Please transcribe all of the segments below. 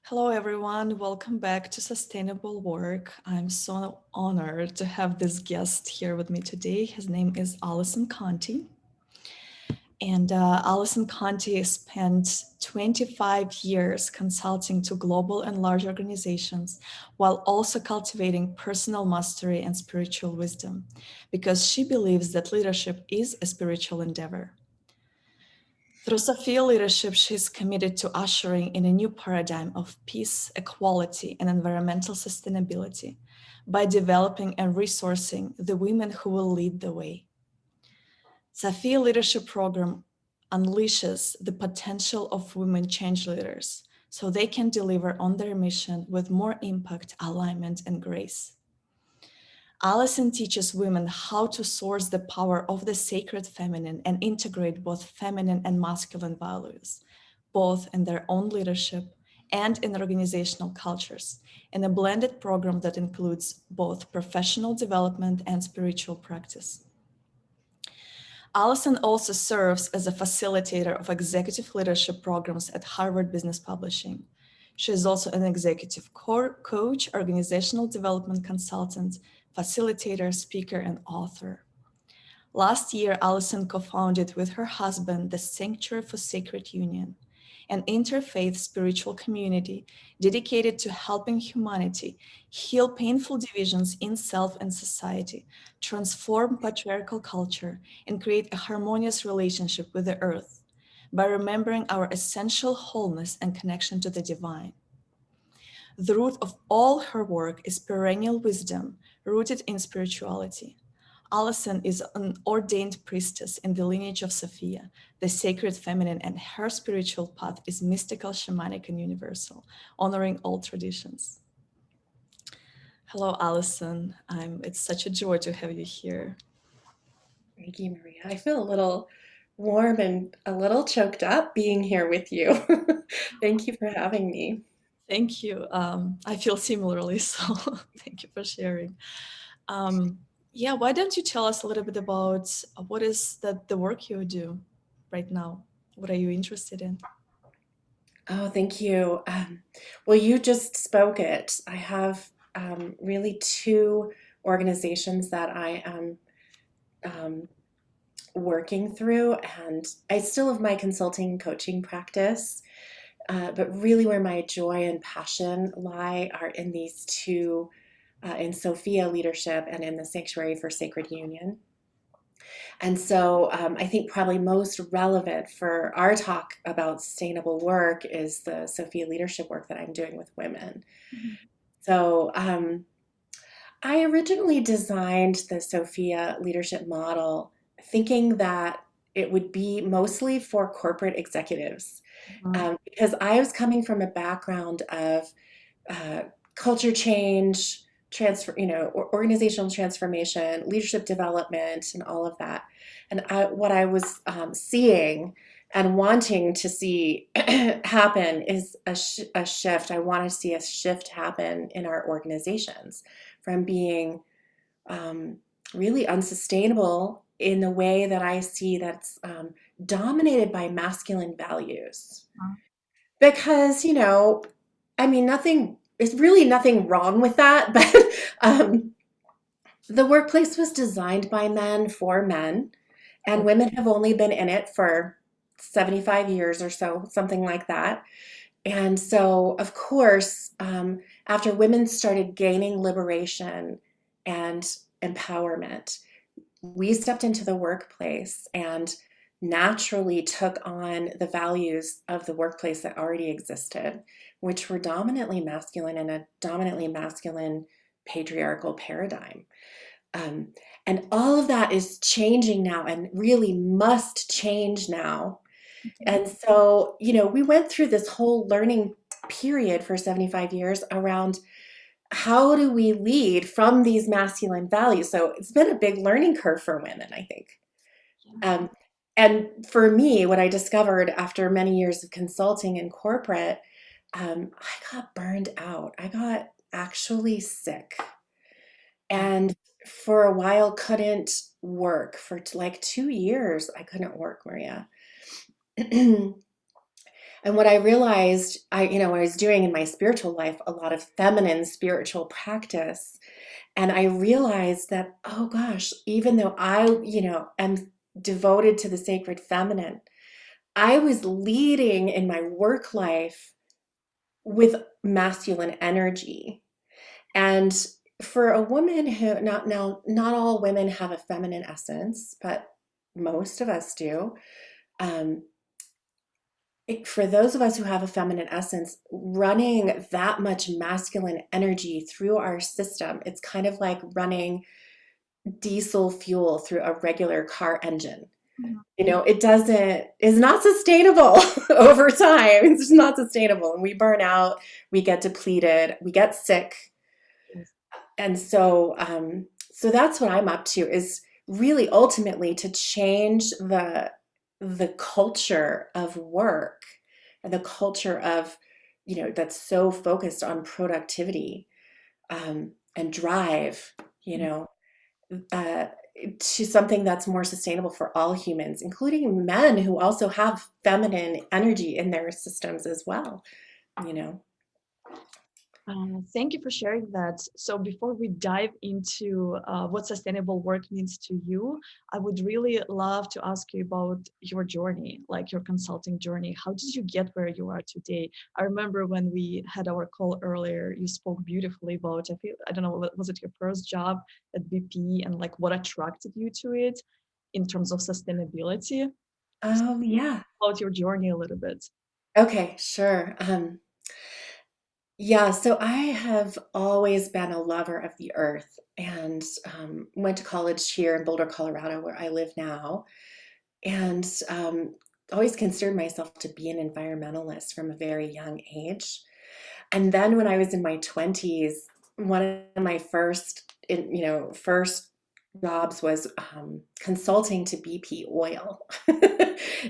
Hello, everyone. Welcome back to Sustainable Work. I'm so honored to have this guest here with me today. His name is Allison Conte. And Allison Conte spent 25 years consulting to global and large organizations while also cultivating personal mastery and spiritual wisdom because she believes that leadership is a spiritual endeavor. Through Sophia leadership, she's committed to ushering in a new paradigm of peace, equality, and environmental sustainability by developing and resourcing the women who will lead the way. Sophia leadership program unleashes the potential of women change leaders so they can deliver on their mission with more impact, alignment, and grace. Allison teaches women how to source the power of the sacred feminine and integrate both feminine and masculine values, both in their own leadership and in organizational cultures, in a blended program that includes both professional development and spiritual practice. Allison also serves as a facilitator of executive leadership programs at Harvard Business Publishing. She is also an executive coach, organizational development consultant, facilitator, speaker, and author. Last year, Allison co-founded with her husband the Sanctuary for Sacred Union, an interfaith spiritual community dedicated to helping humanity heal painful divisions in self and society, transform patriarchal culture, and create a harmonious relationship with the earth by remembering our essential wholeness and connection to the divine. The root of all her work is perennial wisdom rooted in spirituality. Allison is an ordained priestess in the lineage of Sophia, the sacred feminine, and her spiritual path is mystical, shamanic, and universal, honoring all traditions. Hello, Allison. It's such a joy to have you here. Thank you, Maria. I feel a little warm and a little choked up being here with you. Thank you for having me. Thank you. I feel similarly, so thank you for sharing. Um, yeah, why don't you tell us a little bit about what is the work you do right now? What are you interested in? Oh, thank you. Well, you just spoke it. I have really two organizations that I am um, working through, and I still have my consulting and coaching practice. But really, where my joy and passion lie are in these two, in Sophia leadership and in the Sanctuary for Sacred Union. And so I think probably most relevant for our talk about sustainable work is the Sophia leadership work that I'm doing with women. Mhm. So I originally designed the Sophia leadership model thinking that it would be mostly for corporate executives Mhm. because I was coming from a background of uh, culture change, transfer, organizational transformation, leadership development, and all of that. And what I was seeing and wanting to see happen is a shift. I want to see a shift happen in our organizations from being um, really unsustainable in the way that I see that's dominated by masculine values. Because, I mean, nothing is really nothing wrong with that, but the workplace was designed by men for men, and women have only been in it for 75 years or so, something like that. And so, of course, after women started gaining liberation and empowerment, we stepped into the workplace and naturally took on the values of the workplace that already existed, which were dominantly masculine and a dominantly masculine patriarchal paradigm. Um, and all of that is changing now and really must change now. And so, we went through this whole learning period for 75 years around how do we lead from these masculine values? So it's been a big learning curve for women, I think. Um, and for me, what I discovered after many years of consulting in corporate, I got burned out. I got actually sick. And for a while, couldn't work. For like 2 years, I couldn't work, Maria. And what I realized, when I was doing in my spiritual life, a lot of feminine spiritual practice. And I realized that, oh gosh, even though am devoted to the sacred feminine, I was leading in my work life with masculine energy. And for a woman who, not all women have a feminine essence, but most of us do. Um, for those of us who have a feminine essence, running that much masculine energy through our system, it's kind of like running diesel fuel through a regular car engine. Mhm. It's not sustainable over time. It's just not sustainable. And we burn out, we get depleted, we get sick. Yes. And so that's what I'm up to, is really ultimately to change the culture of work and the culture of, that's so focused on productivity, and drive, you know, uh, to something that's more sustainable for all humans, including men who also have feminine energy in their systems as well, you know. Thank you for sharing that. So before we dive into what sustainable work means to you, I would really love to ask you about your journey, like your consulting journey. How did you get where you are today? I remember when we had our call earlier, you spoke beautifully about, I don't know, was it your first job at BP and like what attracted you to it in terms of sustainability? So Yeah. about your journey a little bit. Okay, sure. Yeah, so I have always been a lover of the earth, and went to college here in Boulder, Colorado, where I live now, and always considered myself to be an environmentalist from a very young age. And then when I was in my 20s, one of my first jobs was consulting to BP Oil.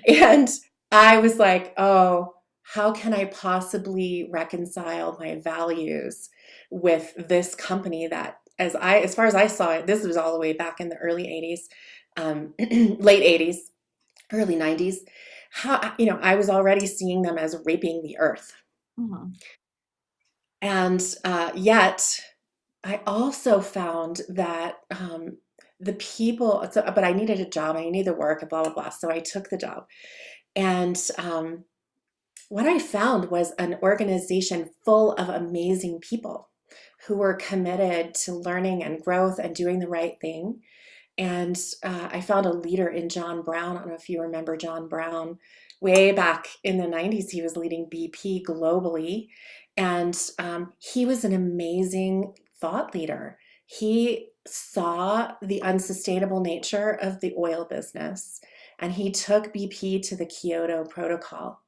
And I was like, oh, how can I possibly reconcile my values with this company that, as far as I saw it, this was all the way back in the early 80s, late 80s, early 90s. I was already seeing them as raping the earth. Mhm. And yet, I also found that the people, but I needed a job, I needed work, and blah, blah, blah. So I took the job. And what I found was an organization full of amazing people who were committed to learning and growth and doing the right thing. And I found a leader in John Brown. I don't know if you remember John Brown. Way back in the 90s, he was leading BP globally. And he was an amazing thought leader. He saw the unsustainable nature of the oil business, and he took BP to the Kyoto Protocol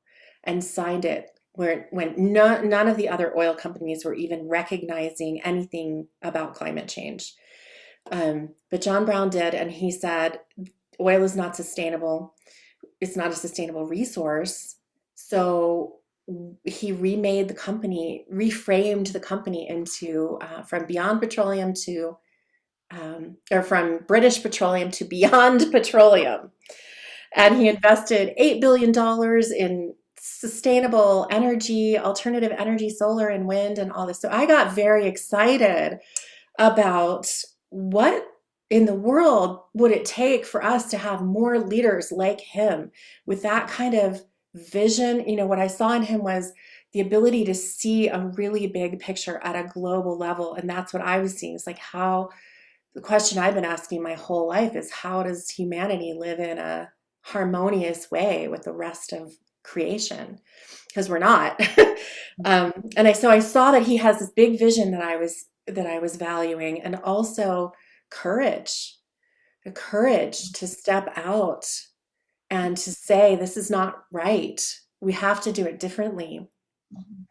and signed it, when none of the other oil companies were even recognizing anything about climate change. But John Brown did, and he said oil is not sustainable. It's not a sustainable resource. So he remade the company, reframed the company into from Beyond Petroleum to, or from British Petroleum to Beyond Petroleum. And he invested $8 billion in sustainable energy, alternative energy, solar and wind, and all this. So I got very excited about what in the world would it take for us to have more leaders like him with that kind of vision. What I saw in him was the ability to see a really big picture at a global level. And that's what I was seeing. It's like, the question I've been asking my whole life is, how does humanity live in a harmonious way with the rest of creation? Because we're not. So I saw that he has this big vision that I was valuing, and also courage, the courage to step out and to say, this is not right. We have to do it differently. Mhm.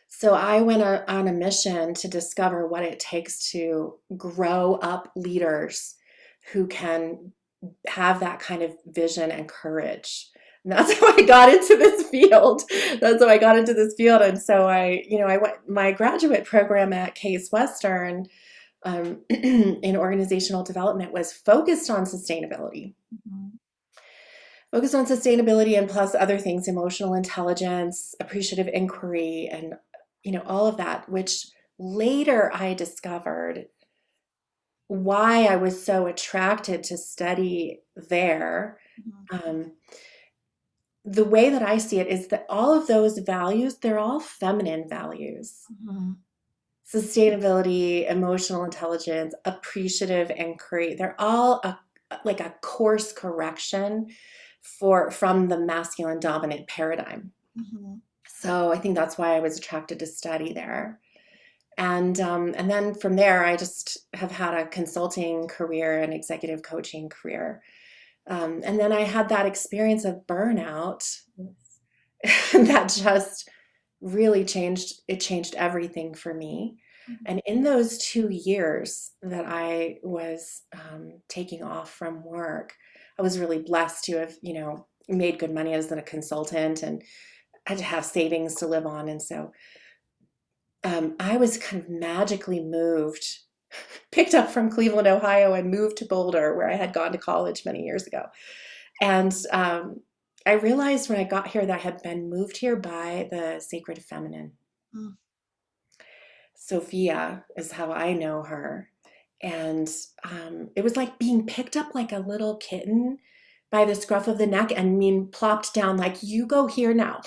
So I went on a mission to discover what it takes to grow up leaders who can have that kind of vision and courage. And that's how I got into this field. That's how I got into this field. And so I went my graduate program at Case Western, in organizational development, was focused on sustainability. Mhm. focused on sustainability and plus other things, emotional intelligence, appreciative inquiry, and all of that, which later I discovered why I was so attracted to study there. Mhm. Um, the way that I see it is that all of those values, they're all feminine values. Mhm. Sustainability, emotional intelligence, appreciative inquiry, they're all like a course correction from the masculine dominant paradigm. Mhm. So I think that's why I was attracted to study there. And then from there, I just have had a consulting career and executive coaching career. And then I had that experience of burnout Yes. that just really changed everything for me. Mhm. And in those 2 years that I was taking off from work, I was really blessed to have, made good money as a consultant and had to have savings to live on. And so I was kind of magically moved, picked up from Cleveland, Ohio, and moved to Boulder, where I had gone to college many years ago. And I realized when I got here that I had been moved here by the sacred feminine. Mm. Sophia is how I know her. And it was like being picked up like a little kitten by the scruff of the neck and mean plopped down like, you go here now.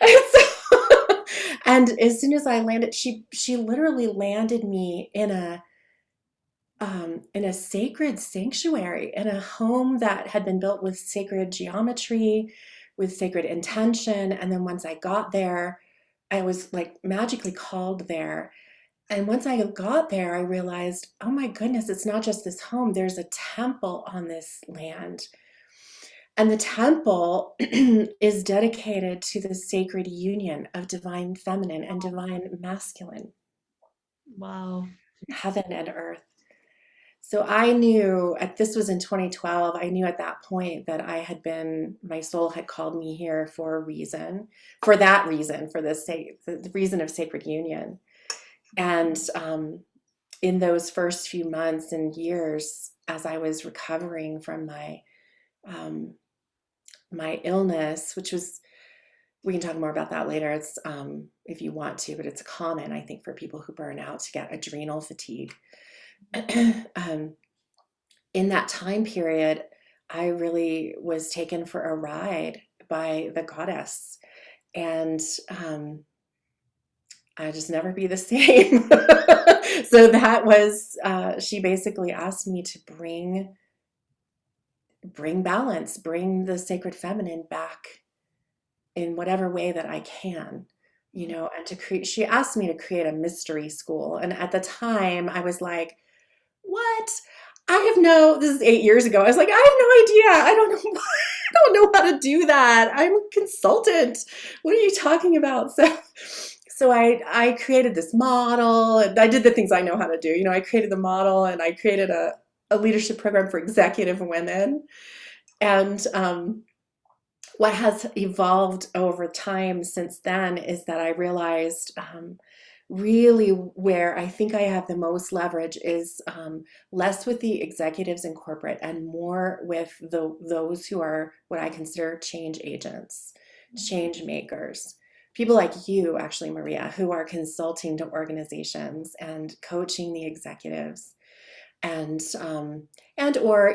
and, so, and as soon as I landed, she literally landed me in a sacred sanctuary, in a home that had been built with sacred geometry, with sacred intention. And then once I got there, I was like magically called there. And once I got there, I realized, oh my goodness, it's not just this home, there's a temple on this land. And the temple is dedicated to the sacred union of divine feminine and divine masculine, Wow. heaven and earth. So I knew this was in 2012. I knew at that point that my soul had called me here for a reason, for that reason, for the reason of sacred union. And in those first few months and years, as I was recovering from um, my illness, which was, we can talk more about that later. It's if you want to, but it's common, I think, for people who burn out to get adrenal fatigue. um, in that time period, I really was taken for a ride by the goddess, and I just never be the same. So that was, she basically asked me to bring balance, bring the sacred feminine back in whatever way that I can, and she asked me to create a mystery school. And at the time I was like, what? This is 8 years ago. I was like, I have no idea. I don't know. I don't know how to do that. I'm a consultant. What are you talking about? So I created this model, and I did the things I know how to do. I created the model, and I created a leadership program for executive women. And what has evolved over time since then is that I realized really where I think I have the most leverage is less with the executives in corporate and more with those who are what I consider change agents, change makers. People like you, actually, Maria, who are consulting to organizations and coaching the executives, and or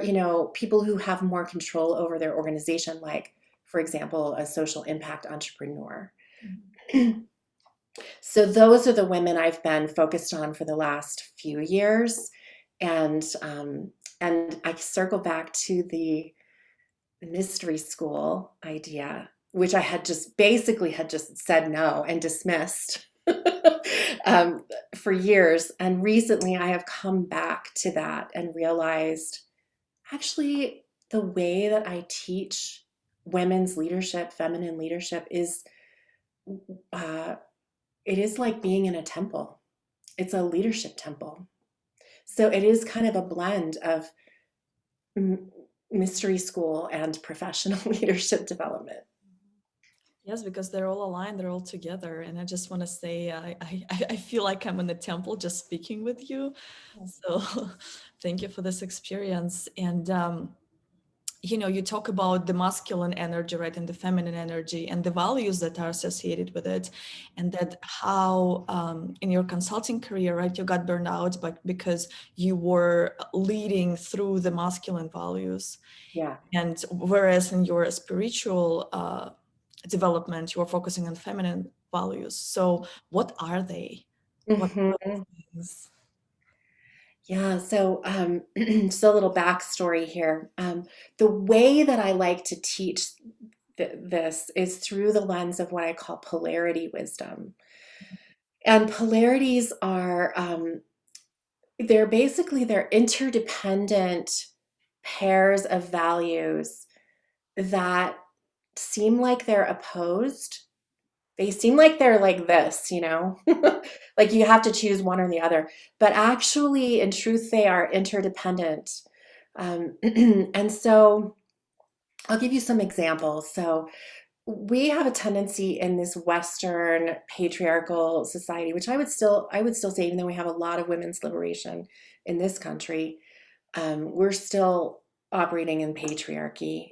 people who have more control over their organization, like, for example, a social impact entrepreneur. So those are the women I've been focused on for the last few years. And I circle back to the mystery school idea, which I had just said no and dismissed um, for years. And recently I have come back to that and realized, actually, the way that I teach women's leadership, feminine leadership, is uh, it is like being in a temple. It's a leadership temple. So it is kind of a blend of mystery school and professional leadership development. Yes, because they're all aligned, they're all together. And I just want to say, I feel like I'm in the temple just speaking with you. So thank you for this experience. And you talk about the masculine energy, right, and the feminine energy and the values that are associated with it, and that how in your consulting career, right, you got burned out, but because you were leading through the masculine values, Yeah. and whereas in your spiritual development, you're focusing on feminine values. So what are they? What are Hmm. those things? Yeah, so so a little backstory here. The way that I like to teach this is through the lens of what I call polarity wisdom. And polarities are they're interdependent pairs of values that seem like they're opposed. They seem like they're like this, like you have to choose one or the other. But actually, in truth, they are interdependent. And so I'll give you some examples. So we have a tendency in this Western patriarchal society, which I would still say, even though we have a lot of women's liberation in this country, we're still operating in patriarchy.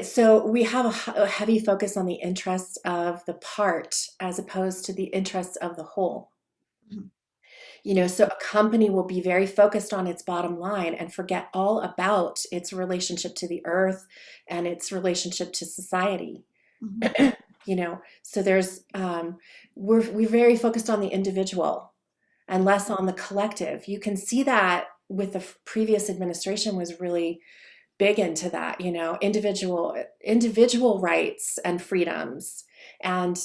So we have a heavy focus on the interests of the part as opposed to the interests of the whole. Mhm. So a company will be very focused on its bottom line and forget all about its relationship to the earth and its relationship to society. Mhm. So we're very focused on the individual and less on the collective. You can see that with the previous administration was really big into that, individual rights and freedoms. And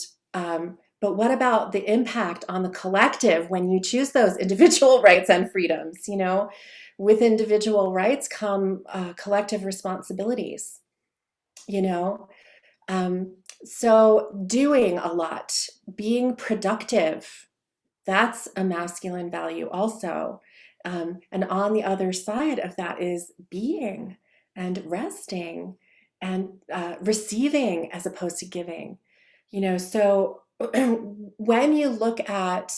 but what about the impact on the collective when you choose those individual rights and freedoms? With individual rights come collective responsibilities. You know, um, so doing a lot, being productive, that's a masculine value also. And on the other side of that is being and resting and receiving as opposed to giving. So when you look at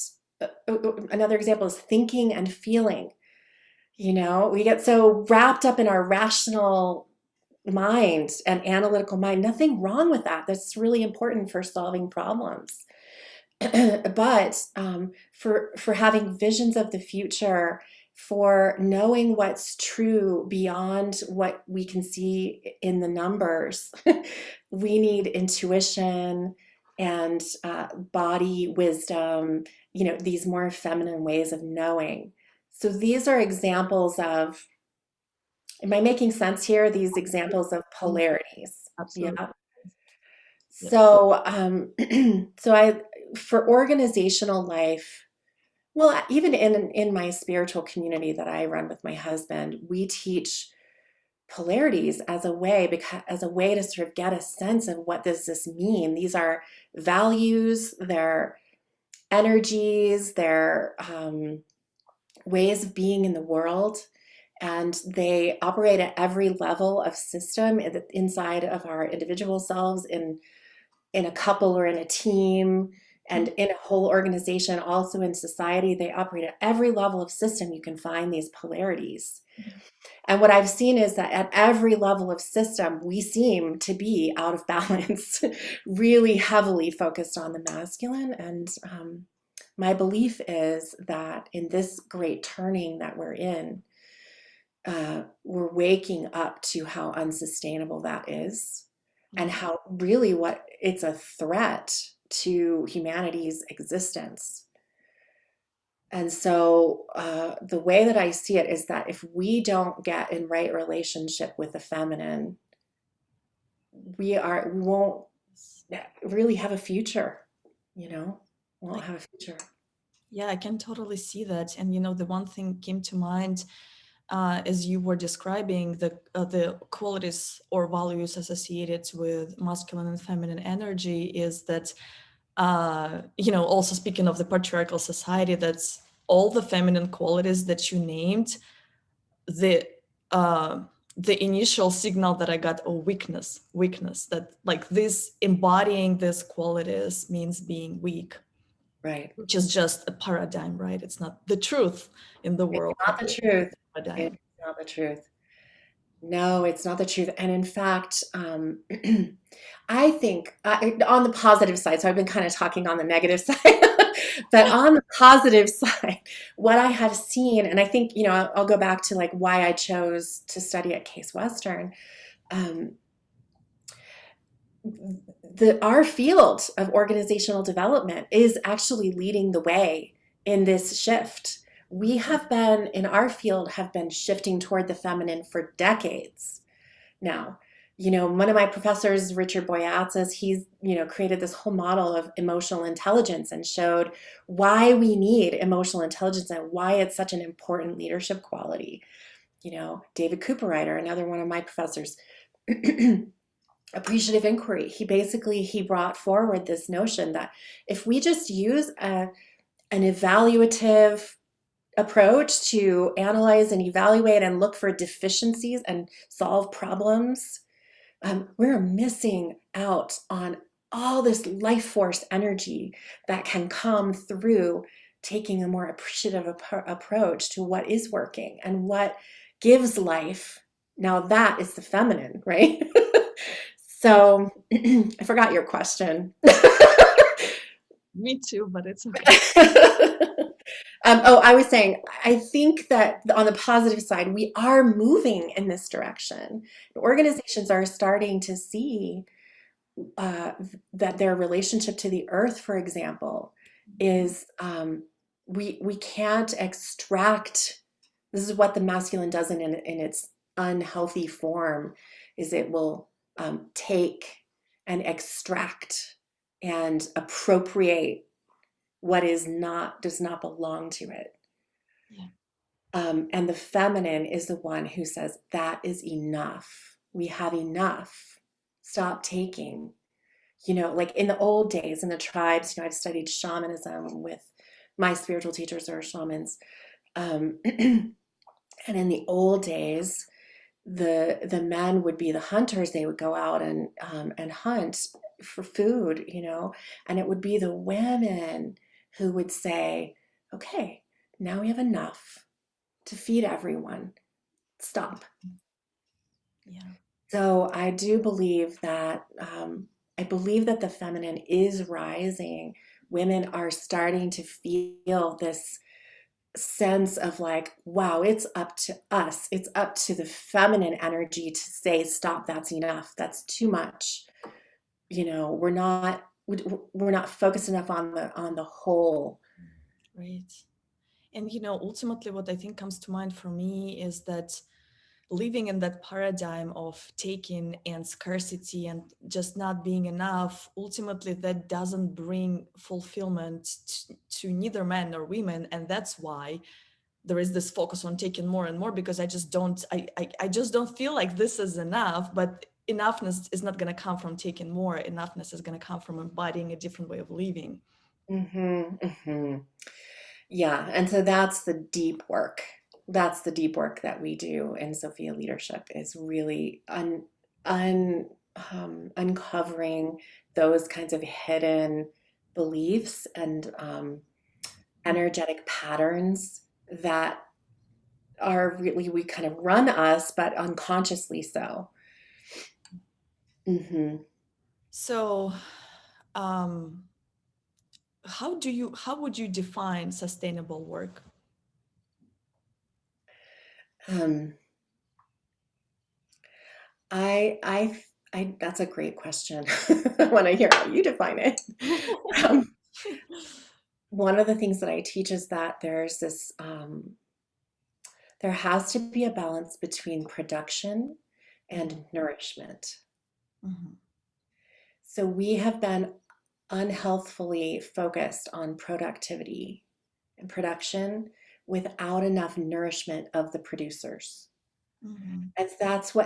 another example is thinking and feeling. We get so wrapped up in our rational mind and analytical mind. Nothing wrong with that. That's really important for solving problems. But for having visions of the future, for knowing what's true beyond what we can see in the numbers, we need intuition and body wisdom, these more feminine ways of knowing. So these are examples of, am I making sense here? These examples of Mhm. polarities. Absolutely. Yeah. Yep. So, for organizational life, well, even in my spiritual community that I run with my husband, we teach polarities as a way to sort of get a sense of what does this mean. These are values, they're energies, they're ways of being in the world, and they operate at every level of system inside of our individual selves, in a couple or in a team, and in a whole organization, also in society. They operate at every level of system. You can find these polarities. And what I've seen is that at every level of system, we seem to be out of balance, really heavily focused on the masculine. And my belief is that in this great turning that we're waking up to how unsustainable that is, and Mhm. how really what it's a threat to humanity's existence. And so the way that I see it is that if we don't get in right relationship with the feminine, we won't really have a future, you know, won't Like, have a future. yeah, I can totally see that. And the one thing came to mind as you were describing the qualities or values associated with masculine and feminine energy is that also speaking of the patriarchal society, that's all the feminine qualities that you named. The uh, the initial signal that I got, oh, weakness, that like this embodying these qualities means being weak, Right. which is just a paradigm, right? It's not the truth in the It's world, not but the it's truth. a paradigm. It's not the truth. No, it's not the truth. And in fact, I think on the positive side, so I've been kind of talking on the negative side, but on the positive side, what I have seen, and I think, I'll go back to like why I chose to study at Case Western. Um, our field of organizational development is actually leading the way in this shift. We have been, in our field, have been shifting toward the feminine for decades now. One of my professors, Richard Boyatzis, he's, created this whole model of emotional intelligence and showed why we need emotional intelligence and why it's such an important leadership quality. David Cooperrider, another one of my professors, appreciative inquiry. He brought forward this notion that if we just use an evaluative approach to analyze and evaluate and look for deficiencies and solve problems, we're missing out on all this life force energy that can come through taking a more appreciative approach to what is working and what gives life. Now that is the feminine, right? So I forgot your question. Me too, but it's okay. I was saying, I think that on the positive side, we are moving in this direction. Organizations are starting to see uh, that their relationship to the earth, for example, is we can't extract. This is what the masculine does in its unhealthy form, is it will take and extract and appropriate what does not belong to it. Yeah. And the feminine is the one who says, that is enough. We have enough. Stop taking. Like in the old days in the tribes, I've studied shamanism with my spiritual teachers or shamans. And in the old days, the men would be the hunters. They would go out and hunt for food, and it would be the women who would say, okay, now we have enough to feed everyone. Stop. Yeah. So I do believe that the feminine is rising. Women are starting to feel this sense of like, wow, it's up to us. It's up to the feminine energy to say, stop, that's enough. That's too much. We're not focused enough on the whole. Right. And ultimately what I think comes to mind for me is that living in that paradigm of taking and scarcity and just not being enough, ultimately that doesn't bring fulfillment to neither men nor women. And that's why there is this focus on taking more and more, because I just don't feel like this is enough. But enoughness is not going to come from taking more. Enoughness is going to come from embodying a different way of living. Mm-hmm, mm-hmm. Yeah, and so that's the deep work. That's the deep work that we do in Sophia Leadership, is really uncovering those kinds of hidden beliefs and energetic patterns that are really, we kind of run us, but unconsciously so. Hmm. So, um, how would you define sustainable work? Um, that's a great question. I want to hear how you define it. Um, one of the things that I teach is that there has to be a balance between production and nourishment. Mhm. So we have been unhealthfully focused on productivity and production without enough nourishment of the producers. Mhm. And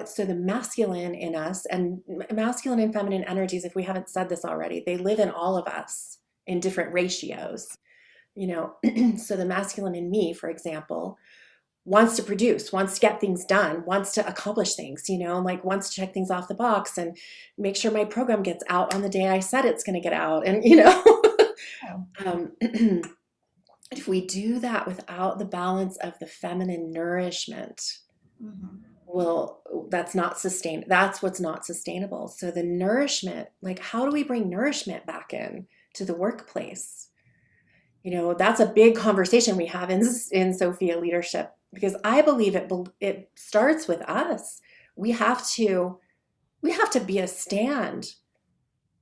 so the masculine in us, and masculine and feminine energies, if we haven't said this already, they live in all of us in different ratios. So the masculine in me, for example, wants to produce, wants to get things done, wants to accomplish things, like wants to check things off the box and make sure my program gets out on the day I said it's going to get out. And, Oh. if we do that without the balance of the feminine nourishment, Mhm. will that's not sustain that's what's not sustainable. So the nourishment, like how do we bring nourishment back in to the workplace? That's a big conversation we have in Sophia leadership, because I believe it starts with us. We have to be a stand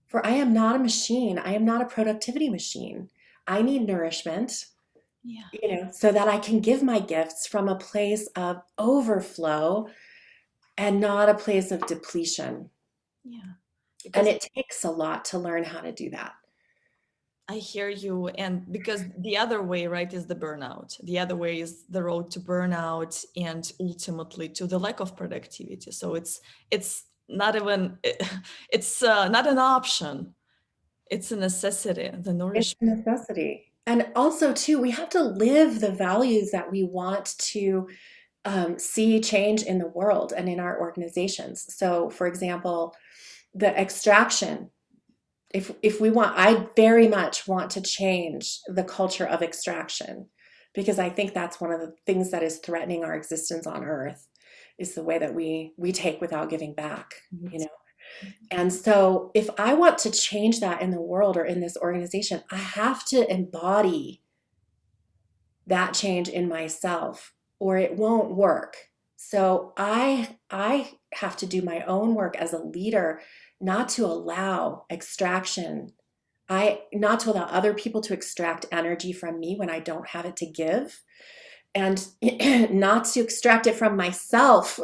for, I am not a machine. I am not a productivity machine. I need nourishment, Yeah. so that I can give my gifts from a place of overflow and not a place of depletion. Yeah. And Because it takes a lot to learn how to do that. I hear you. And because the other way, right, is the burnout. The other way is the road to burnout and ultimately to the lack of productivity. So it's not even it's not an option. It's a necessity, the It's nourishment. a necessity. And also, too, we have to live the values that we want to see change in the world and in our organizations. So, for example, the extraction. If we want, I very much want to change the culture of extraction, because I think that's one of the things that is threatening our existence on Earth, is the way that we take without giving back, you know. And so if I want to change that in the world or in this organization, I have to embody that change in myself, or it won't work. So I have to do my own work as a leader, not to allow extraction. Not to allow other people to extract energy from me when I don't have it to give, and not to extract it from myself,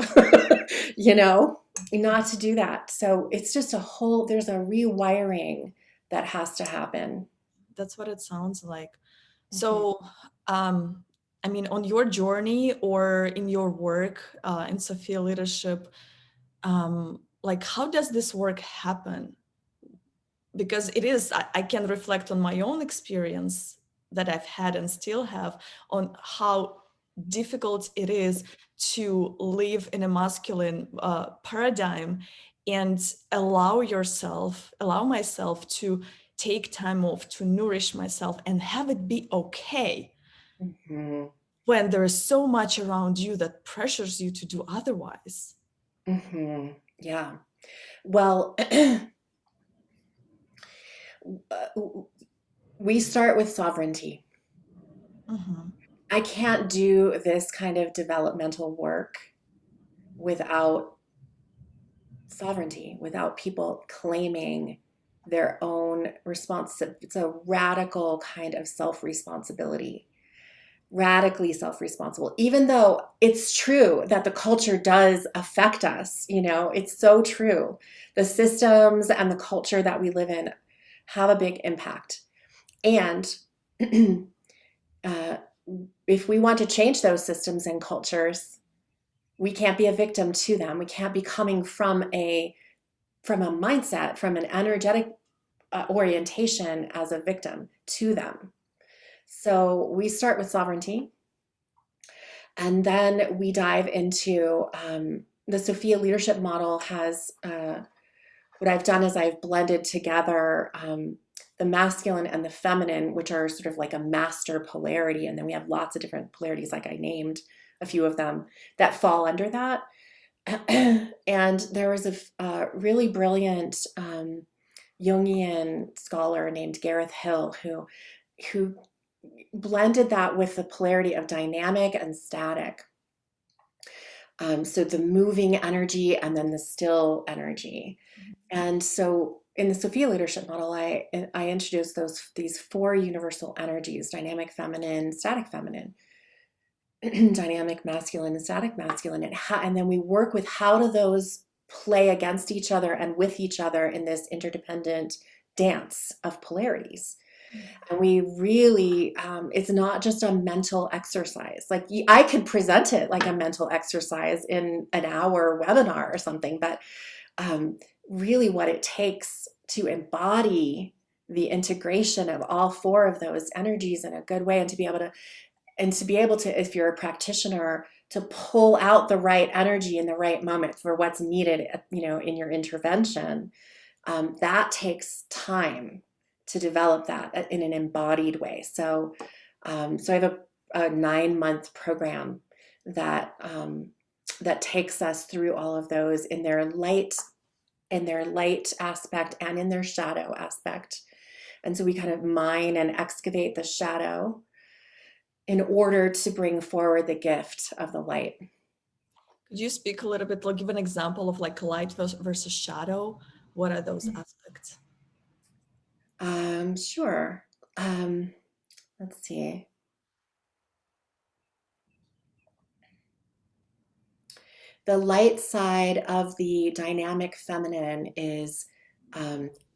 you know, not to do that. So it's just there's a rewiring that has to happen. That's what it sounds like. Mhm. So, I mean, on your journey or in your work in Sophia leadership, like how does this work happen? Because it is, I can reflect on my own experience that I've had and still have on how difficult it is to live in a masculine paradigm and allow myself to take time off to nourish myself and have it be okay Mhm. when there is so much around you that pressures you to do otherwise. Mhm. Yeah. Well, we start with sovereignty. Mhm. I can't do this kind of developmental work without sovereignty, without people claiming their own response. It's a radical kind of self responsibility, radically self responsible, even though it's true that the culture does affect us. It's so true. The systems and the culture that we live in have a big impact. And uh, if we want to change those systems and cultures, we can't be a victim to them. We can't be coming from a mindset, from an energetic orientation as a victim to them. So we start with sovereignty, and then we dive into the Sophia leadership model. Has What I've done is I've blended together the masculine and the feminine, which are sort of like a master polarity, and then we have lots of different polarities, like I named a few of them, that fall under that. And there was a really brilliant Jungian scholar named Gareth Hill who blended that with the polarity of dynamic and static. So the moving energy and then the still energy. And so in the Sophia leadership model, I introduced these four universal energies: dynamic feminine, static feminine, dynamic masculine, and static masculine. And then we work with how do those play against each other and with each other in this interdependent dance of polarities. And we really, it's not just a mental exercise. Like I could present it like a mental exercise in an hour webinar or something, but really what it takes to embody the integration of all four of those energies in a good way, and to be able to, if you're a practitioner, to pull out the right energy in the right moment for what's needed, in your intervention. That takes time to develop that in an embodied way. So I have a 9-month program that that takes us through all of those in their light aspect and in their shadow aspect. And so we kind of mine and excavate the shadow in order to bring forward the gift of the light. Could you speak a little bit, like give an example of like light versus shadow? What are those aspects? Sure. Let's see. The light side of the dynamic feminine is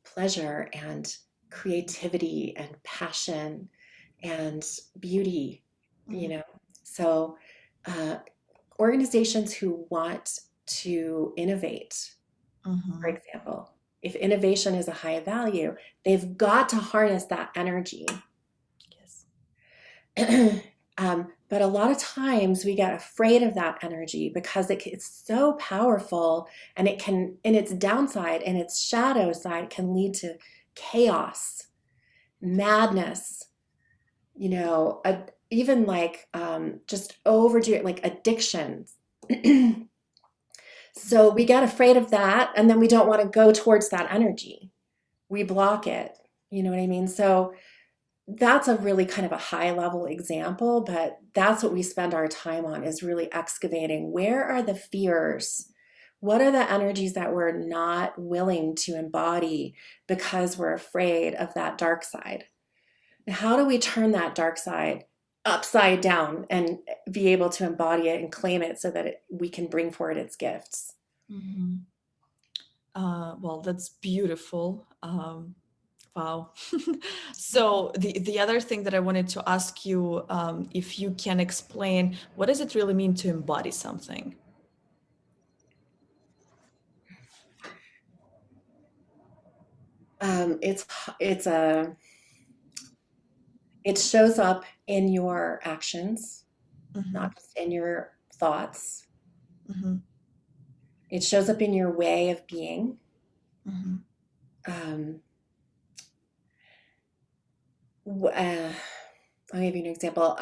pleasure and creativity and passion and beauty, you know. So uh, organizations who want to innovate, for example, if innovation is a high value, they've got to harness that energy. Yes. But a lot of times we get afraid of that energy because it's so powerful, and it can, in its downside and its shadow side, can lead to chaos, madness, even like just overdo it, like addictions. So we get afraid of that, and then we don't want to go towards that energy. We block it. You know what I mean? So that's a really kind of a high level example, but that's what we spend our time on, is really excavating where are the fears? What are the energies that we're not willing to embody because we're afraid of that dark side? And how do we turn that dark side upside down and be able to embody it and claim it so that we can bring forward its gifts? Mm-hmm. Well, that's beautiful. Wow. So the other thing that I wanted to ask you, if you can explain, what does it really mean to embody something? It's a it shows up in your actions, Mm-hmm. not just in your thoughts. Mm-hmm. It shows up in your way of being. Mm-hmm. Um, I'll give you an example.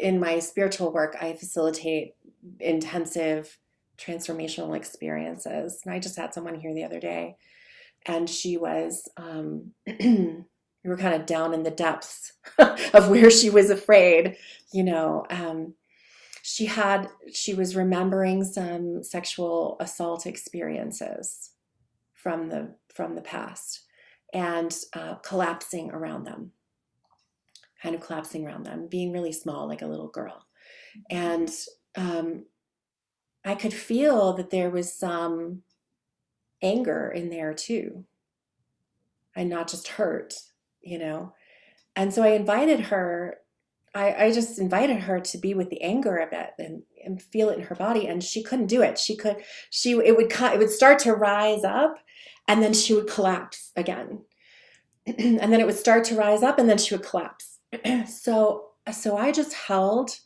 In my spiritual work, I facilitate intensive transformational experiences. And I just had someone here the other day, and she was, we were kind of down in the depths of where she was afraid, you know. She was remembering some sexual assault experiences from the past, and collapsing around them, kind of collapsing around them, being really small, like a little girl. And um, I could feel that there was some anger in there too, and not just hurt, you know. And so I invited her. I just invited her to be with the anger of it, and feel it in her body, and she couldn't do it. It would start to rise up, and then she would collapse again. And then it would start to rise up, and then she would collapse. So I just held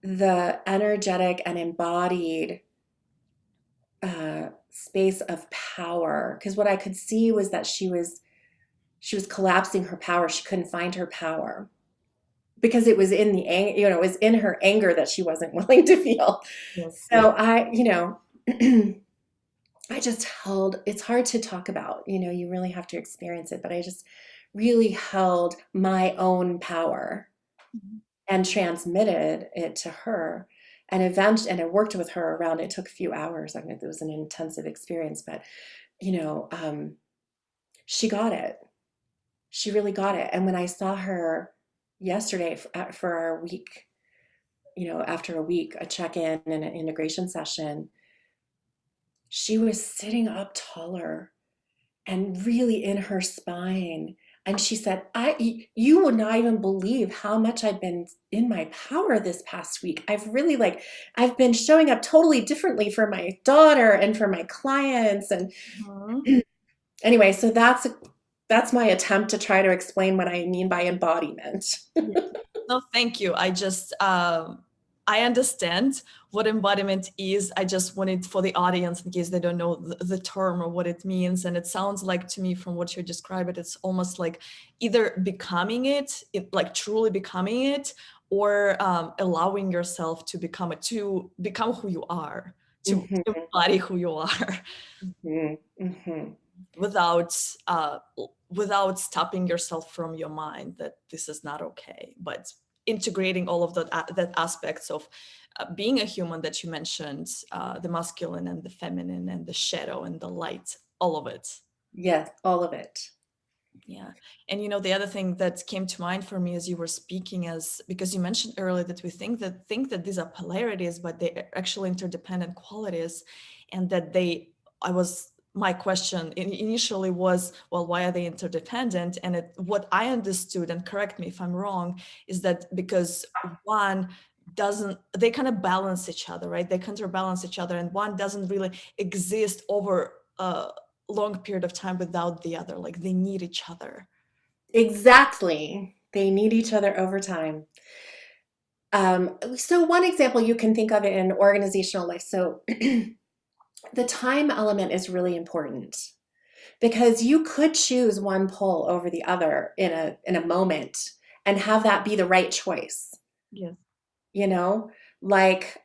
the energetic and embodied space of power, because what I could see was that she was collapsing her power. She couldn't find her power because it was in the anger, it was in her anger that she wasn't willing to feel. Yes. So I just held, it's hard to talk about, you really have to experience it, but I just really held my own power Mhm. and transmitted it to her. And I worked with her around, it took a few hours. I mean, it was an intensive experience, but she got it. She really got it. And when I saw her yesterday for our week, after a week, a check-in and an integration session, she was sitting up taller and really in her spine. And she said, you would not even believe how much I've been in my power this past week. I've been showing up totally differently for my daughter and for my clients. And Mhm. anyway, so that's my attempt to try to explain what I mean by embodiment. Yeah. No, thank you. I understand what embodiment is. I just wanted for the audience, in case they don't know the term or what it means. And it sounds like to me, from what you describe it, it's almost like either becoming it, like truly becoming it, or allowing yourself to become who you are, to Mhm, embody who you are mhm, mhm. without without stopping yourself from your mind that this is not okay, but integrating all of that aspects of being a human that you mentioned, the masculine and the feminine and the shadow and the light, all of it. Yes, all of it. Yeah. And the other thing that came to mind for me as you were speaking is because you mentioned earlier that we think that these are polarities, but they're actually interdependent qualities, and that my question initially was, well, why are they interdependent? And what I understood, and correct me if I'm wrong, is that because one doesn't, they kind of balance each other, right? They counterbalance each other, and one doesn't really exist over long period of time without the other, like they need each other. Exactly. They need each other over time. So one example you can think of in organizational life. So the time element is really important because you could choose one pole over the other in a moment and have that be the right choice. Yes. You know, like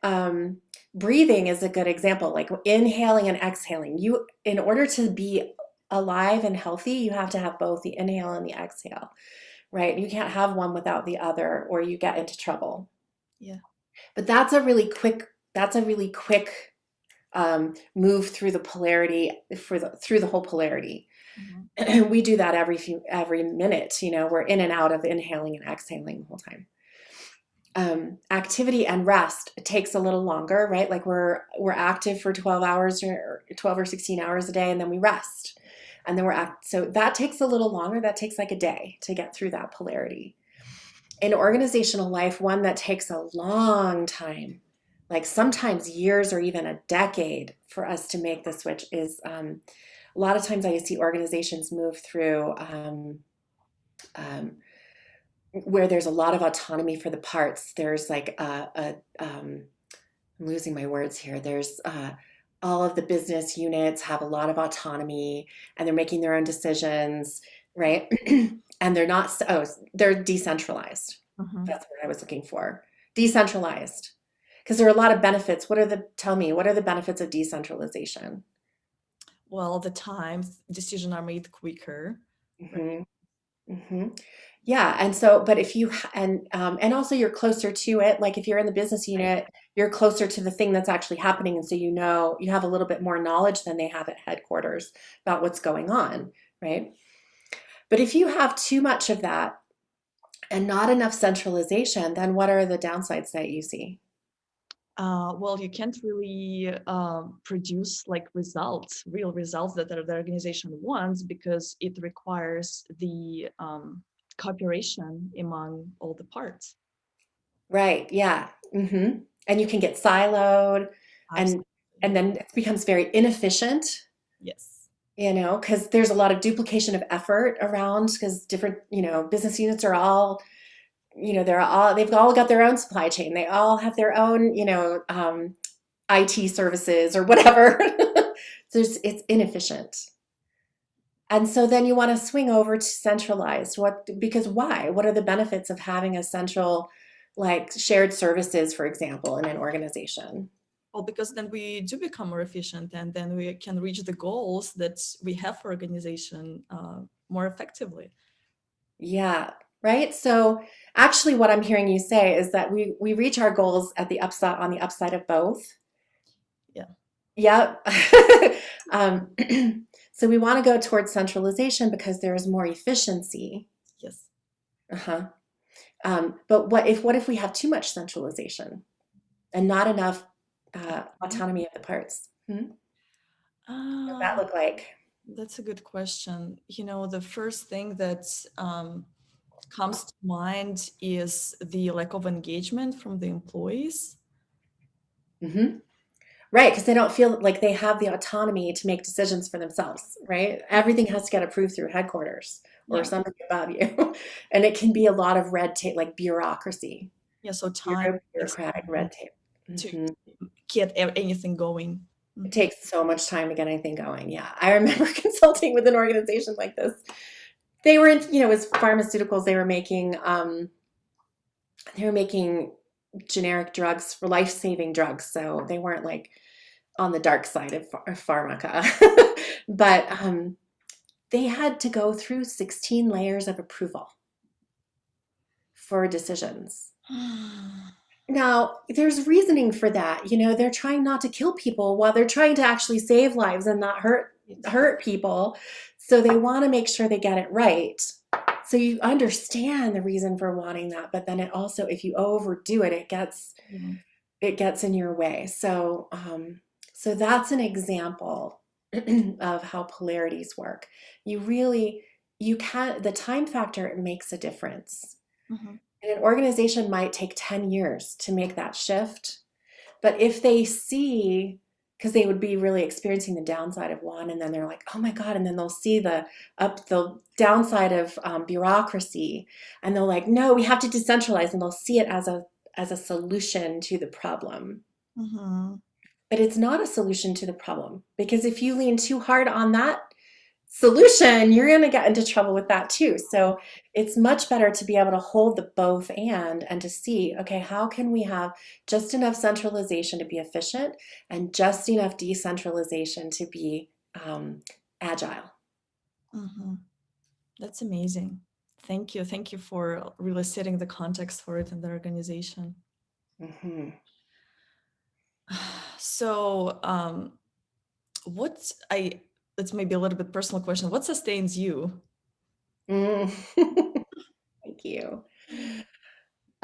breathing is a good example, like inhaling and exhaling. You, in order to be alive and healthy, you have to have both the inhale and the exhale, right? You can't have one without the other or you get into trouble. Yeah. But that's a really quick move through the polarity through the whole polarity. Mhm. We do that every minute. We're in and out of inhaling and exhaling the whole time. Activity and rest, it takes a little longer, right? Like we're active for 12 hours or 12 or 16 hours a day, and then we rest, and then so that takes a little longer. That takes like a day to get through that polarity. In organizational life, one that takes a long time, like sometimes years or even a decade for us to make the switch, is a lot of times I see organizations move through um, where there's a lot of autonomy for the parts. There's like I'm losing my words here. There's all of the business units have a lot of autonomy and they're making their own decisions, right? And they're decentralized. Mhm. That's what I was looking for. Decentralized. Because there are a lot of benefits. Tell me, what are the benefits of decentralization? Well, the times decisions are made quicker, right? Hmm. Hmm. Yeah, and so, but if you and also you're closer to it. Like if you're in the business Right. unit, you're closer to the thing that's actually happening, and so you have a little bit more knowledge than they have at headquarters about what's going on, right? But if you have too much of that and not enough centralization, then what are the downsides that you see? Well, you can't really produce like results, real results that the organization wants, because it requires the cooperation among all the parts. Right, yeah. And you can get siloed and Absolutely. then it becomes very inefficient. Yes. Because there's a lot of duplication of effort around because different, business units are all, they've all got their own supply chain. They all have their own, IT services or whatever. So it's inefficient. And so then you want to swing over to centralized. Because why? What are the benefits of having a central, like shared services, for example, in an organization? Well, because then we do become more efficient, and then we can reach the goals that we have for organization more effectively. Yeah, right. So actually what I'm hearing you say is that we reach our goals at the upside on the upside of both. Yeah. Yep. Um, so we want to go towards centralization because there is more efficiency. Yes. Uh-huh. But what if we have too much centralization and not enough Okay. autonomy of the parts? What does that Uh, look like? that's a good question. The first thing that comes to mind is the lack of engagement from the employees. Hmm. Right, because they don't feel like they have the autonomy to make decisions for themselves, right? Everything has to get approved through headquarters or Yeah. somebody above you. And it can be a lot of red tape, like bureaucracy, Yeah. So time takes bureaucratic red tape. to Hmm. get anything going. It Mhm. takes so much time to get anything going. Yeah. I remember consulting with an organization like this. They were in, it was pharmaceuticals. They were making They were making generic drugs, life-saving drugs, so they weren't like on the dark side of pharmaca. But they had to go through 16 layers of approval for decisions. Now, there's reasoning for that. You know, they're trying not to kill people while they're trying to actually save lives and not hurt people. So they want to make sure they get it right. So you understand the reason for wanting that, but then it also, if you overdo it, Yeah. it gets in your way. So that's an example of how polarities work. You really, you can, the time factor makes a difference. Mhm. And an organization might take 10 years to make that shift. But if they see, because they would be really experiencing the downside of one, and then they're like, oh my God, and then they'll see the downside of bureaucracy, and they're like, no, we have to decentralize, and they'll see it as a solution to the problem. Mhm. But it's not a solution to the problem, because if you lean too hard on that solution, you're going to get into trouble with that too. So it's much better to be able to hold the both and to see, okay, how can we have just enough centralization to be efficient and just enough decentralization to be agile? Mhm. That's amazing. Thank you. Thank you for really setting the context for it in the organization. Hmm. So, what I it's maybe a little bit personal question. What sustains you? Mm. Thank you.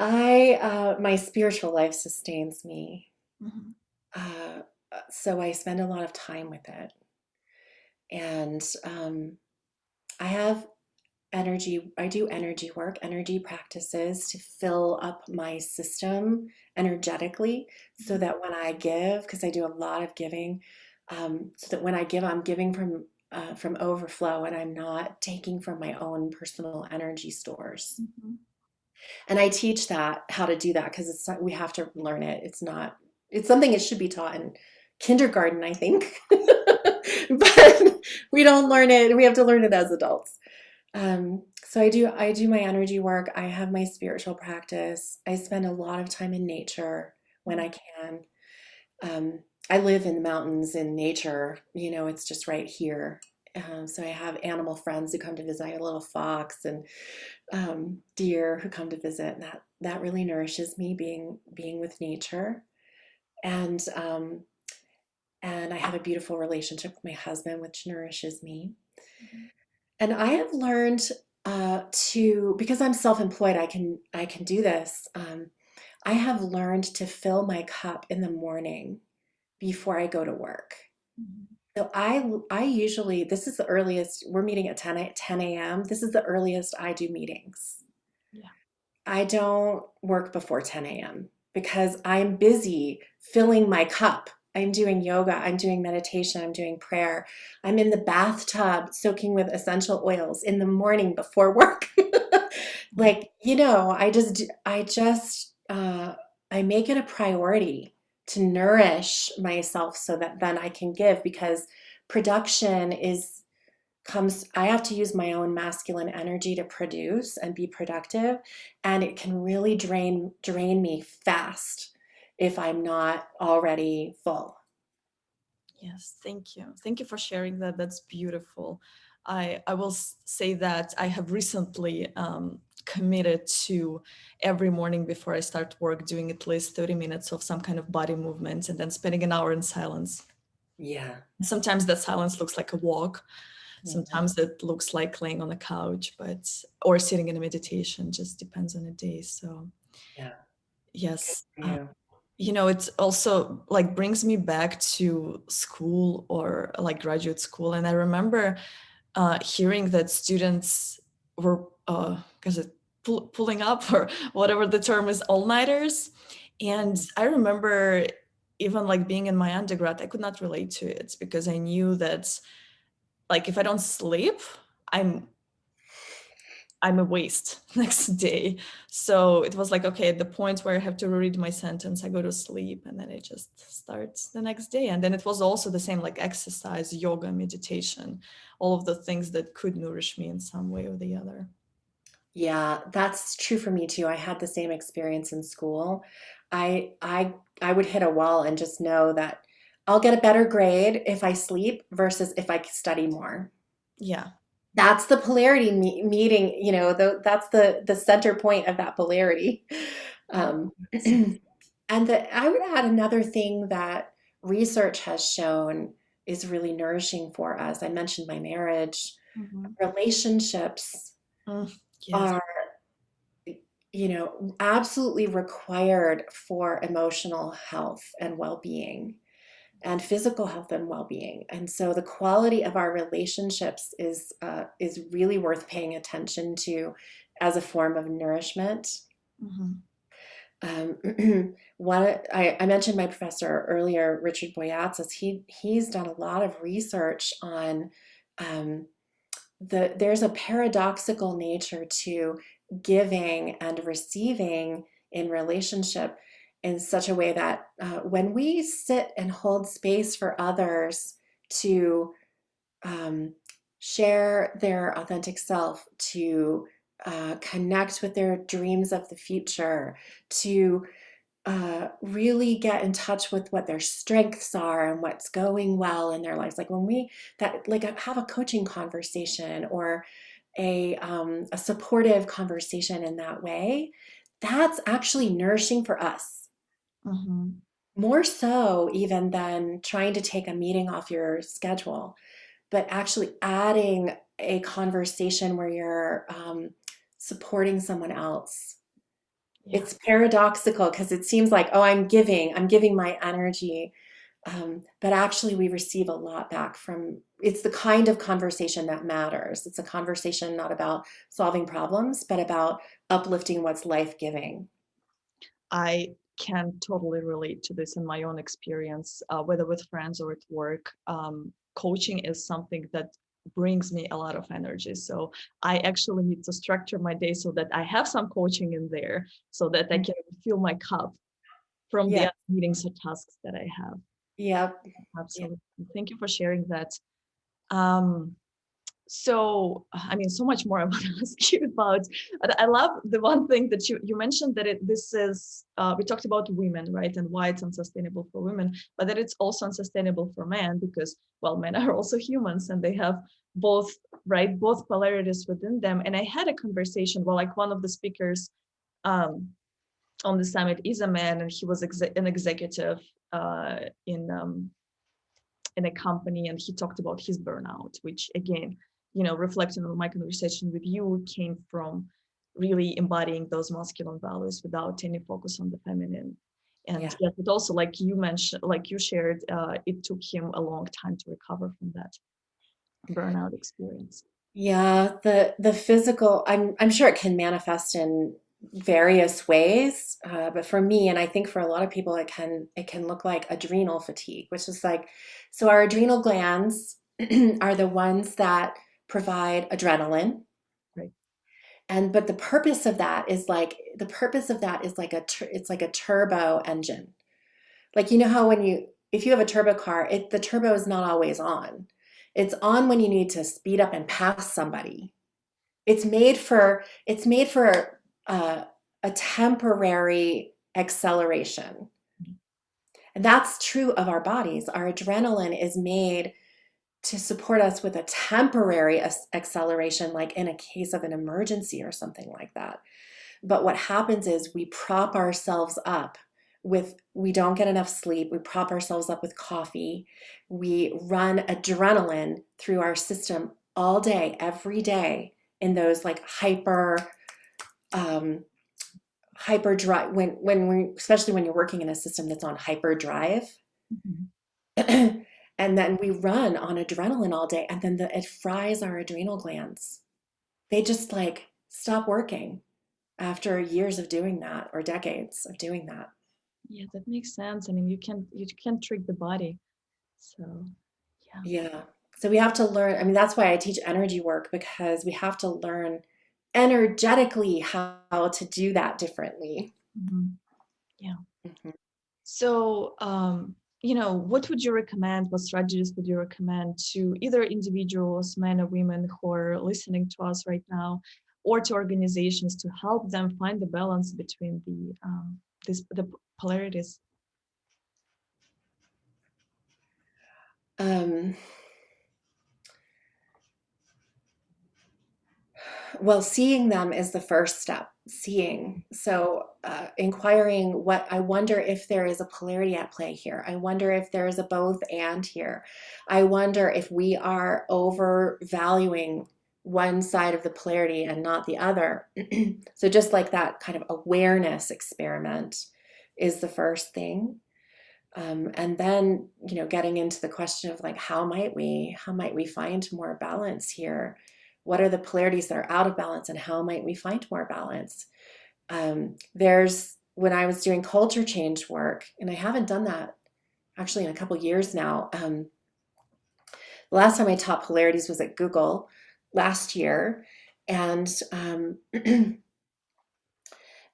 My spiritual life sustains me. Mhm. Uh, so I spend a lot of time with it. And I have I do energy work, energy practices to fill up my system energetically so Mhm. that when I give, because I do a lot of giving, so that when I give, I'm giving from overflow and I'm not taking from my own personal energy stores. Mhm. And I teach that how to do that because we have to learn it. It's something it should be taught in kindergarten, I think. But we don't learn it. We have to learn it as adults. So I do my energy work. I have my spiritual practice. I spend a lot of time in nature when I can. I live in the mountains in nature. You know, it's just right here. So I have animal friends who come to visit. I have a little fox and deer who come to visit, and that really nourishes me being with nature. And and I have a beautiful relationship with my husband, which nourishes me. Mhm. And I have learned to, because I'm self-employed, I can do this. I have learned to fill my cup in the morning before I go to work. Mhm. So I usually, this is the earliest, we're meeting at 10 a.m. This is the earliest I do meetings. Yeah. I don't work before 10 a.m. because I'm busy filling my cup. I'm doing yoga, I'm doing meditation, I'm doing prayer. I'm in the bathtub soaking with essential oils in the morning before work. Mhm. Like, you know, I make it a priority to nourish myself so that then I can give, because production is comes I have to use my own masculine energy to produce and be productive, and it can really drain me fast if I'm not already full. Yes, thank you. Thank you for sharing that. That's beautiful. I will say that I have recently committed to every morning before I start work doing at least 30 minutes of some kind of body movement and then spending an hour in silence. Yeah. Sometimes that silence looks like a walk. Mhm. Sometimes it looks like laying on a couch, but or sitting in a meditation, just depends on the day. So Yeah. Good yes. for you. You know, it's also like brings me back to school or like graduate school. And I remember hearing that students were, because it pulling up or whatever the term is, all-nighters. And Mhm. I remember even like being in my undergrad, I could not relate to it because I knew that like if I don't sleep, I'm I'm a waste next day. So it was like, okay, at the point where I have to read my sentence, I go to sleep and then it just starts the next day. And then it was also the same like exercise, yoga, meditation, all of the things that could nourish me in some way or the other. Yeah, that's true for me too. I had the same experience in school. I would hit a wall and just know that I'll get a better grade if I sleep versus if I study more. Yeah. That's the polarity meeting, that's the center point of that polarity. Um, Yes. and I would add another thing that research has shown is really nourishing for us. I mentioned my marriage. Mhm. Relationships Mm, yes. are, absolutely required for emotional health and well-being and physical health and well-being. And so the quality of our relationships is really worth paying attention to as a form of nourishment. Mhm. Um, I mentioned my professor earlier, Richard Boyatzis. He's done a lot of research on um, there's a paradoxical nature to giving and receiving in relationship in such a way that when we sit and hold space for others to um, share their authentic self, to connect with their dreams of the future, to really get in touch with what their strengths are and what's going well in their lives. Like when we that like have a coaching conversation or a supportive conversation in that way, that's actually nourishing for us. Mhm. More so even than trying to take a meeting off your schedule, but actually adding a conversation where you're supporting someone else. Yeah. It's paradoxical because it seems like, oh, I'm giving my energy. But actually, we receive a lot back from it's the kind of conversation that matters. It's a conversation not about solving problems, but about uplifting what's life giving. I can totally relate to this in my own experience, whether with friends or at work. Coaching is something that brings me a lot of energy. So I actually need to structure my day so that I have some coaching in there so that I can fill my cup from the Yeah, other meetings or tasks that I have. yeah, yeah, Absolutely. Thank you for sharing that. Um, so I mean, so much more I want to ask you about. But I love the one thing that you mentioned that this is we talked about women, right, and why it's unsustainable for women, but that it's also unsustainable for men because, well, men are also humans and they have both, right, both polarities within them. And I had a conversation, well, like one of the speakers um, on the summit is a man, and he was an executive in in a company, and he talked about his burnout, which again, reflecting on my conversation with you, came from really embodying those masculine values without any focus on the feminine. And yeah. yes, but also like you mentioned, like you shared, it took him a long time to recover from that burnout experience. Yeah, the physical, I'm sure it can manifest in various ways, but for me, and I think for a lot of people, it can look like adrenal fatigue, which is like, so our adrenal glands are the ones that provide adrenaline, Right. and but the purpose of that is like it's like a turbo engine. Like you know how if you have a turbo car, the turbo is not always on. It's on when you need to speed up and pass somebody. It's made for a temporary acceleration. And that's true of our bodies. Our adrenaline is made to support us with a temporary acceleration, like in a case of an emergency or something like that. But what happens is we prop ourselves up we don't get enough sleep. We prop ourselves up with coffee. We run adrenaline through our system all day, every day in those like um, hyper drive when we especially when you're working in a system that's on hyper drive. Mhm. And then we run on adrenaline all day and then it fries our adrenal glands. They just like stop working after years of doing that or decades of doing that. Yeah, that makes sense. I mean, you can't trick the body. So yeah. Yeah. So we have to learn. I mean, that's why I teach energy work because we have to learn energetically how to do that differently. Mhm. Yeah. Mhm. So, what would you recommend? What strategies would you recommend to either individuals, men or women who are listening to us right now, or to organizations to help them find the balance between the polarities? Um, Well, seeing them is the first step, seeing. So, inquiring what I wonder if there is a polarity at play here. I wonder if there is a both and here. I wonder if we are overvaluing one side of the polarity and not the other. So, just like that kind of awareness experiment is the first thing. And then, getting into the question of like, how might we find more balance here? What are the polarities that are out of balance, and how might we find more balance? When I was doing culture change work, and I haven't done that actually in a couple years now. The last time I taught polarities was at Google last year, and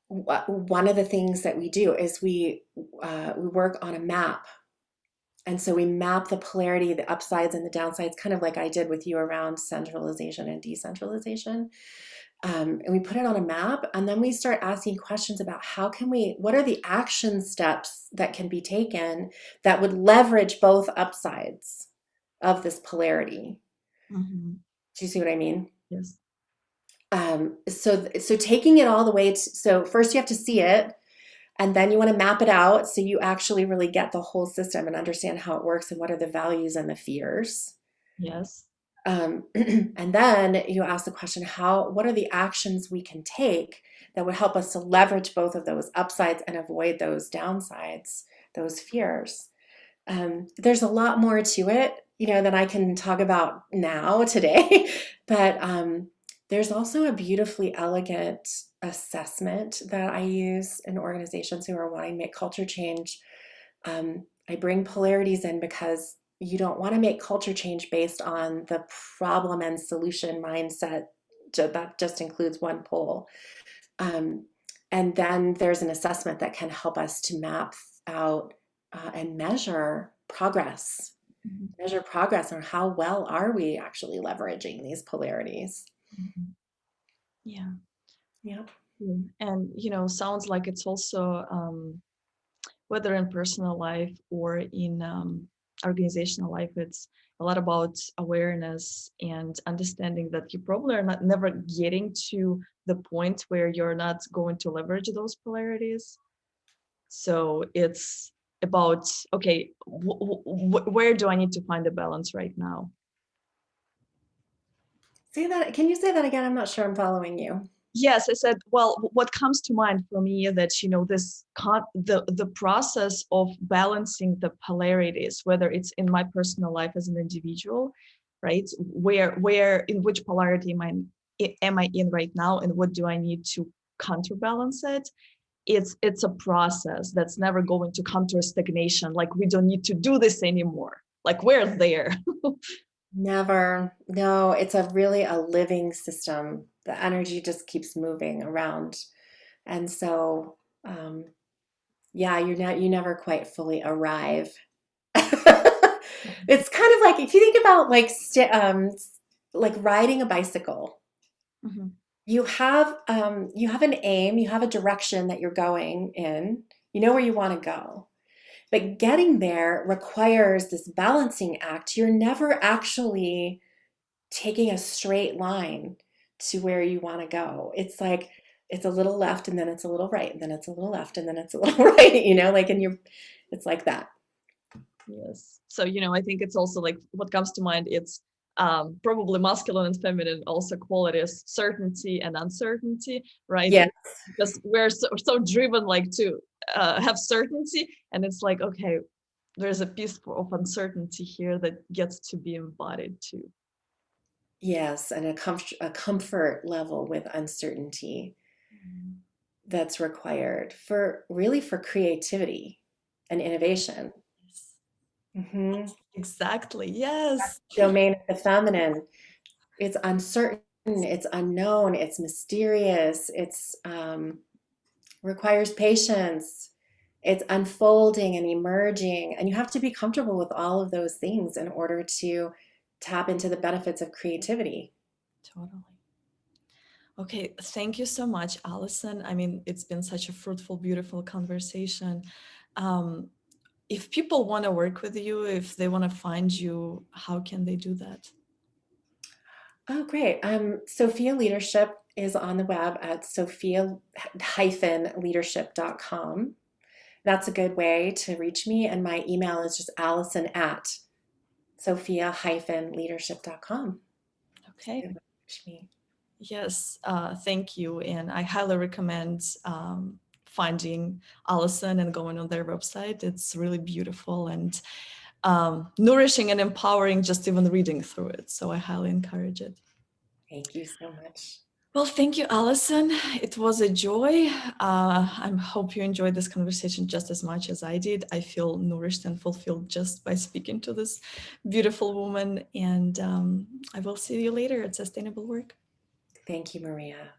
one of the things that we do is we work on a map. And so we map the polarity, the upsides and the downsides, kind of like I did with you around centralization and decentralization. And we put it on a map, and then we start asking questions about what are the action steps that can be taken that would leverage both upsides of this polarity. Mm-hmm. Do you see what I mean? Yes. So taking it all the way so first you have to see it, and then you want to map it out so you actually really get the whole system and understand how it works and what are the values and the fears. Yes. And then you ask the question, what are the actions we can take that would help us to leverage both of those upsides and avoid those downsides, those fears? There's a lot more to it, than I can talk about now today, but there's also a beautifully elegant assessment that I use in organizations who are wanting to make culture change. I bring polarities in because you don't want to make culture change based on the problem and solution mindset that just includes one pole. And then there's an assessment that can help us to map out and Mm-hmm. measure progress on how well are we actually leveraging these polarities. Mm-hmm. Yeah. Yeah. And sounds like it's also whether in personal life or in organizational life, it's a lot about awareness and understanding that you probably are not never getting to the point where you're not going to leverage those polarities. So it's about, okay, where do I need to find the balance right now? Can you say that again? I'm not sure I'm following you. Yes, I said, well, what comes to mind for me that, the process of balancing the polarities, whether it's in my personal life as an individual, right? In which polarity am I in right now, and what do I need to counterbalance it? It's a process that's never going to come to a stagnation. Like, we don't need to do this anymore. Like, we're there. Never. No, it's really a living system. The energy just keeps moving around. And so, yeah, you never quite fully arrive. It's kind of like if you think about like riding a bicycle. Mhm. You have an aim, you have a direction that you're going in. You know where you want to go. But getting there requires this balancing act. You're never actually taking a straight line to where you want to go. It's like it's a little left and then it's a little right and then it's a little left and then it's a little right, it's like that. Yes. So, I think it's also like what comes to mind, it's probably masculine and feminine also qualities, certainty and uncertainty, right? Yeah. Because we're so driven like to have certainty. And it's like, okay, there's a piece of uncertainty here that gets to be embodied too. Yes, and a comfort level with uncertainty Mhm. that's required for creativity and innovation. Yes. Hmm. Exactly. Yes. Domain of the feminine. It's uncertain, it's unknown, it's mysterious, it's requires patience, it's unfolding and emerging, and you have to be comfortable with all of those things in order to tap into the benefits of creativity. Totally. Okay, thank you so much, Allison. I mean, it's been such a fruitful, beautiful conversation. Um, if people want to work with you, if they want to find you, how can they do that? Oh, great. Sophia Leadership is on the web at sophia-leadership.com. That's a good way to reach me. And my email is just Allison at sophia-leadership.com. It's a Okay. good way to reach me. Yes, thank you. And I highly recommend finding Allison and going on their website. It's really beautiful and nourishing and empowering just even reading through it. So I highly encourage it. Thank you so much. Well, thank you, Allison. It was a joy. I hope you enjoyed this conversation just as much as I did. I feel nourished and fulfilled just by speaking to this beautiful woman. And I will see you later at Sustainable Work. Thank you, Maria.